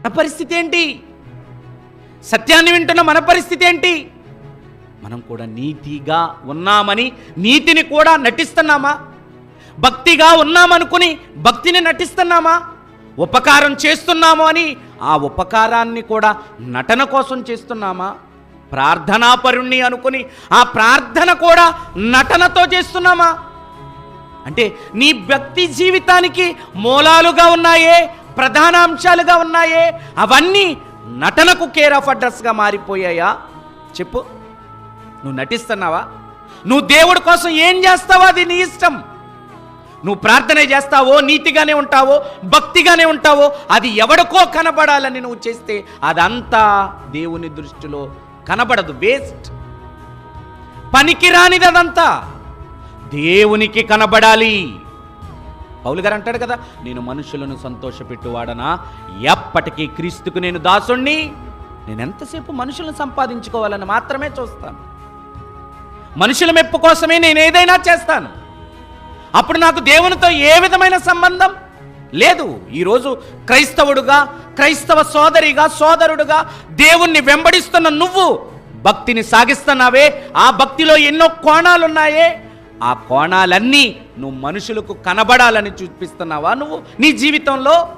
మన పరిస్థితి ఏంటి? సత్యాన్ని వింటున్న మన పరిస్థితి ఏంటి? మనం కూడా నీతిగా ఉన్నామని నీతిని కూడా నటిస్తున్నామా? భక్తిగా ఉన్నామనుకుని భక్తిని నటిస్తున్నామా? ఉపకారం చేస్తున్నాము అని ఆ ఉపకారాన్ని కూడా నటన కోసం చేస్తున్నామా? ప్రార్థనాపరుణ్ణి అనుకుని ఆ ప్రార్థన కూడా నటనతో చేస్తున్నామా? అంటే నీ భక్తి జీవితానికి మూలాలుగా ఉన్నాయే, ప్రధాన అంశాలుగా ఉన్నాయే, అవన్నీ నటనకు కేర్ ఆఫ్ అడ్రస్గా మారిపోయాయా? చెప్పు. నువ్వు నటిస్తున్నావా? నువ్వు దేవుడి కోసం ఏం చేస్తావో అది నీ ఇష్టం. నువ్వు ప్రార్థన చేస్తావో, నీతిగానే ఉంటావో, భక్తిగానే ఉంటావో, అది ఎవడికో కనబడాలని నువ్వు చేస్తే అదంతా దేవుని దృష్టిలో కనబడదు, వేస్ట్, పనికిరానిది. అదంతా దేవునికి కనబడాలి. పౌలు గారు అంటాడు కదా, నేను మనుషులను సంతోషపెట్టువాడనా, ఎప్పటికీ క్రీస్తుకు నేను దాసుణ్ణి. నేను ఎంతసేపు మనుషులను సంపాదించుకోవాలని మాత్రమే చూస్తాను. మనుషుల మెప్పు కోసమే నేను ఏదైనా చేస్తాను. అప్పుడు నాకు దేవునితో ఏ విధమైన సంబంధం లేదు. ఈరోజు క్రైస్తవుడుగా, క్రైస్తవ సోదరిగా, సోదరుడుగా దేవుణ్ణి వెంబడిస్తున్న నువ్వు భక్తిని సాగిస్తున్నావే, ఆ భక్తిలో ఎన్నో కోణాలున్నాయే, ఆ కోణాలన్నీ నువ్వు మనుషులకు కనబడాలని చూపిస్తున్నావా నువ్వు నీ జీవితంలో?